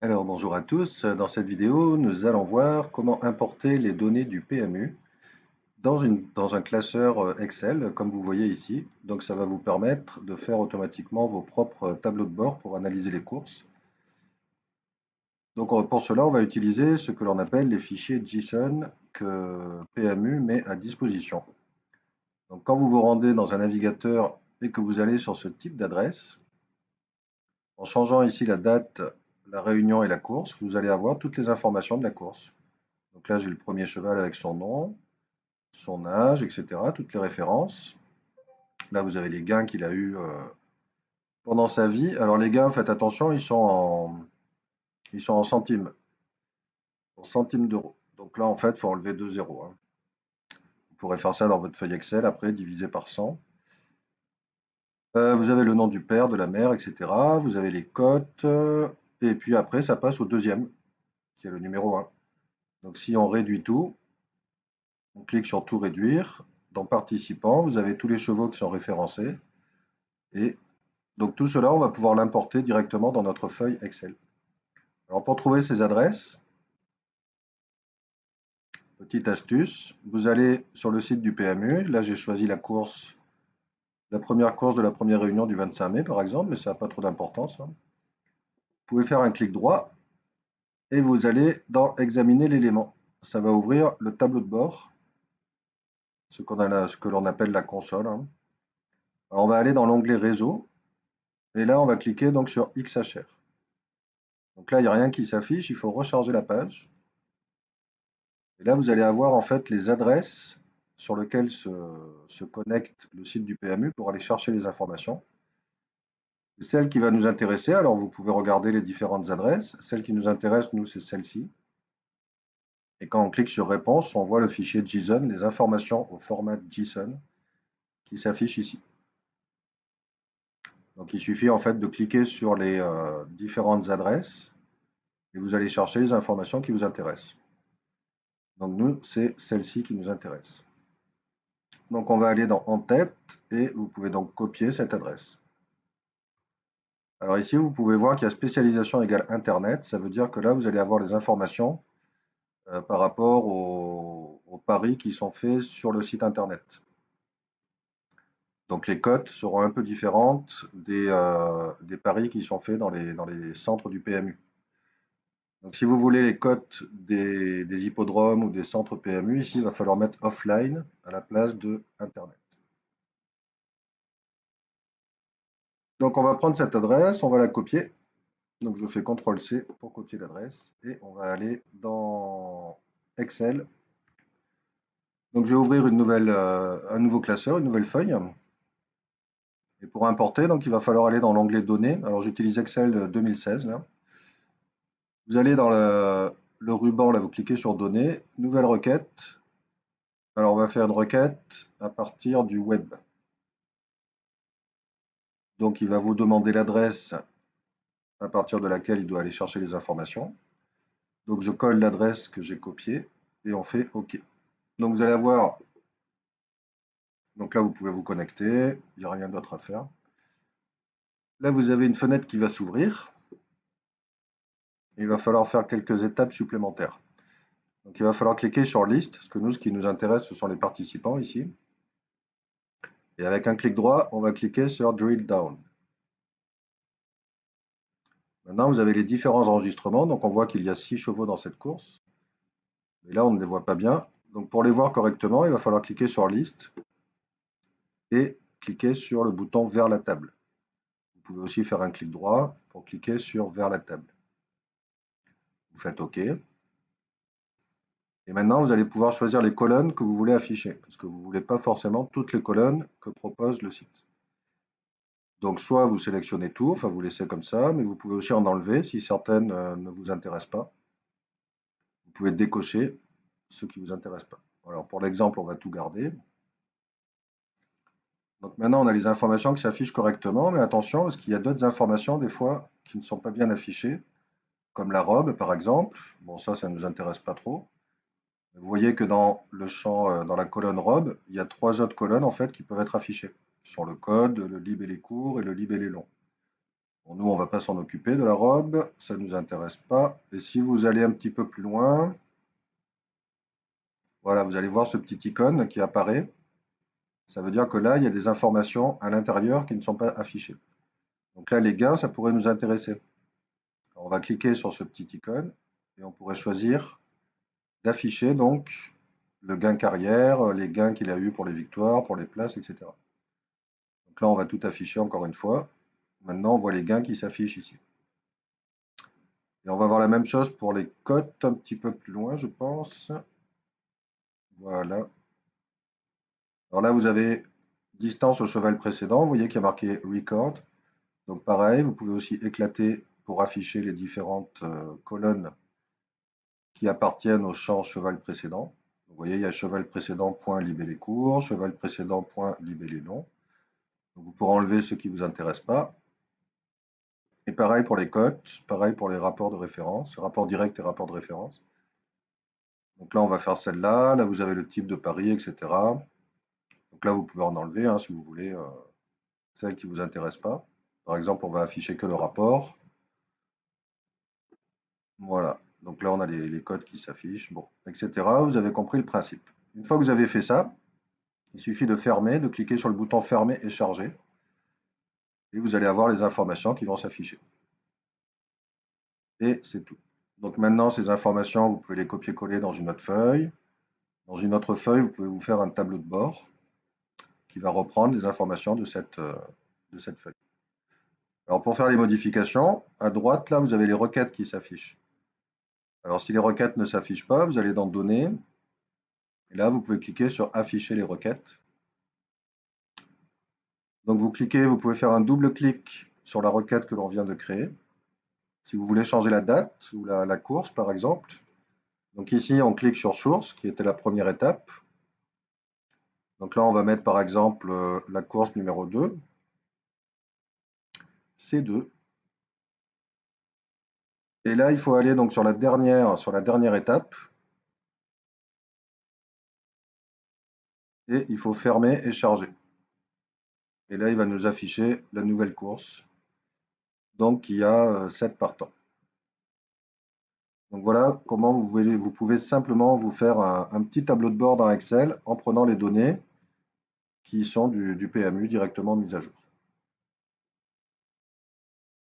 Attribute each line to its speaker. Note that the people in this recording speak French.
Speaker 1: Alors bonjour à tous, dans cette vidéo nous allons voir comment importer les données du PMU dans un classeur Excel comme vous voyez ici. Donc ça va vous permettre de faire automatiquement vos propres tableaux de bord pour analyser les courses. Donc pour cela on va utiliser ce que l'on appelle les fichiers JSON que PMU met à disposition. Donc quand vous vous rendez dans un navigateur et que vous allez sur ce type d'adresse, en changeant ici la date, la réunion et la course, vous allez avoir toutes les informations de la course. Donc là, j'ai le premier cheval avec son nom, son âge, etc., toutes les références. Là, vous avez les gains qu'il a eus pendant sa vie. Alors les gains, faites attention, ils sont en centimes d'euros. Donc là, en fait, il faut enlever 2 zéros, hein. Vous pourrez faire ça dans votre feuille Excel, après, diviser par 100. Vous avez le nom du père, de la mère, etc. Vous avez les cotes. Et puis après, ça passe au deuxième, qui est le numéro 1. Donc si on réduit tout, on clique sur tout réduire. Dans participants, vous avez tous les chevaux qui sont référencés. Et donc tout cela, on va pouvoir l'importer directement dans notre feuille Excel. Alors pour trouver ces adresses, petite astuce, vous allez sur le site du PMU. Là, j'ai choisi la première course de la première réunion du 25 mai, par exemple, mais ça n'a pas trop d'importance, hein. Vous pouvez faire un clic droit et vous allez dans Examiner l'élément. Ça va ouvrir le tableau de bord, ce que l'on appelle la console, hein. Alors on va aller dans l'onglet Réseau et là, on va cliquer donc sur XHR. Donc là, il n'y a rien qui s'affiche, il faut recharger la page. Et là, vous allez avoir en fait les adresses sur lesquelles se connecte le site du PMU pour aller chercher les informations. Celle qui va nous intéresser, alors vous pouvez regarder les différentes adresses. Celle qui nous intéresse, nous, c'est celle-ci. Et quand on clique sur Réponse, on voit le fichier JSON, les informations au format JSON qui s'affichent ici. Donc il suffit en fait de cliquer sur les différentes adresses et vous allez chercher les informations qui vous intéressent. Donc nous, c'est celle-ci qui nous intéresse. Donc on va aller dans En tête et vous pouvez donc copier cette adresse. Alors ici, vous pouvez voir qu'il y a spécialisation égale Internet. Ça veut dire que là, vous allez avoir les informations par rapport aux paris qui sont faits sur le site Internet. Donc les cotes seront un peu différentes des paris qui sont faits dans les centres du PMU. Donc si vous voulez les cotes des hippodromes ou des centres PMU, ici, il va falloir mettre offline à la place de Internet. Donc on va prendre cette adresse, on va la copier. Donc je fais CTRL-C pour copier l'adresse et on va aller dans Excel. Donc je vais ouvrir un nouveau classeur, une nouvelle feuille. Et pour importer, donc il va falloir aller dans l'onglet Données. Alors j'utilise Excel 2016 là. Vous allez dans le ruban, là vous cliquez sur Données, Nouvelle requête. Alors on va faire une requête à partir du web. Donc il va vous demander l'adresse à partir de laquelle il doit aller chercher les informations. Donc je colle l'adresse que j'ai copiée et on fait OK. Donc vous allez avoir, donc là vous pouvez vous connecter, il n'y a rien d'autre à faire. Là vous avez une fenêtre qui va s'ouvrir. Il va falloir faire quelques étapes supplémentaires. Donc il va falloir cliquer sur Liste, parce que nous ce qui nous intéresse ce sont les participants ici. Et avec un clic droit, on va cliquer sur Drill Down. Maintenant vous avez les différents enregistrements, donc on voit qu'il y a 6 chevaux dans cette course. Mais là on ne les voit pas bien. Donc pour les voir correctement, il va falloir cliquer sur Liste et cliquer sur le bouton vers la table. Vous pouvez aussi faire un clic droit pour cliquer sur vers la table. Vous faites OK. Et maintenant, vous allez pouvoir choisir les colonnes que vous voulez afficher, parce que vous ne voulez pas forcément toutes les colonnes que propose le site. Donc, soit vous sélectionnez tout, enfin vous laissez comme ça, mais vous pouvez aussi en enlever si certaines ne vous intéressent pas. Vous pouvez décocher ceux qui ne vous intéressent pas. Alors, pour l'exemple, on va tout garder. Donc maintenant, on a les informations qui s'affichent correctement, mais attention, parce qu'il y a d'autres informations, des fois, qui ne sont pas bien affichées, comme la robe, par exemple. Bon, ça ne nous intéresse pas trop. Vous voyez que dans le champ, dans la colonne robe, il y a 3 autres colonnes en fait qui peuvent être affichées. Sur le code, le libellé court et le libellé long. Bon, nous, on ne va pas s'en occuper de la robe, ça ne nous intéresse pas. Et si vous allez un petit peu plus loin, voilà, vous allez voir ce petit icône qui apparaît. Ça veut dire que là, il y a des informations à l'intérieur qui ne sont pas affichées. Donc là, les gains, ça pourrait nous intéresser. On va cliquer sur ce petit icône et on pourrait choisir d'afficher donc le gain carrière, les gains qu'il a eu pour les victoires, pour les places, etc. Donc là, on va tout afficher encore une fois. Maintenant, on voit les gains qui s'affichent ici. Et on va voir la même chose pour les cotes un petit peu plus loin, je pense. Voilà. Alors là, vous avez distance au cheval précédent. Vous voyez qu'il y a marqué Record. Donc pareil, vous pouvez aussi éclater pour afficher les différentes colonnes qui appartiennent au champ cheval précédent. Vous voyez, il y a cheval précédent, point libellé court, cheval précédent, point libellé long. Donc vous pourrez enlever ceux qui ne vous intéressent pas. Et pareil pour les cotes, pareil pour les rapports de référence, rapports directs et rapports de référence. Donc là, on va faire celle-là. Là, vous avez le type de pari, etc. Donc là, vous pouvez en enlever si vous voulez celle qui ne vous intéresse pas. Par exemple, on va afficher que le rapport. Voilà. Donc là, on a les codes qui s'affichent, bon, etc. Vous avez compris le principe. Une fois que vous avez fait ça, il suffit de fermer, de cliquer sur le bouton fermer et charger. Et vous allez avoir les informations qui vont s'afficher. Et c'est tout. Donc maintenant, ces informations, vous pouvez les copier-coller dans une autre feuille. Dans une autre feuille, vous pouvez vous faire un tableau de bord qui va reprendre les informations de cette feuille. Alors pour faire les modifications, à droite, là, vous avez les requêtes qui s'affichent. Alors si les requêtes ne s'affichent pas, vous allez dans Données. Et là, vous pouvez cliquer sur Afficher les requêtes. Donc vous cliquez, vous pouvez faire un double clic sur la requête que l'on vient de créer. Si vous voulez changer la date ou la course, par exemple. Donc ici, on clique sur Source, qui était la première étape. Donc là, on va mettre par exemple la course numéro 2, C2. Et là, il faut aller donc sur la dernière étape. Et il faut fermer et charger. Et là, il va nous afficher la nouvelle course. Donc, il y a 7 partants. Donc voilà comment vous pouvez simplement vous faire un petit tableau de bord dans Excel en prenant les données qui sont du PMU directement mises à jour.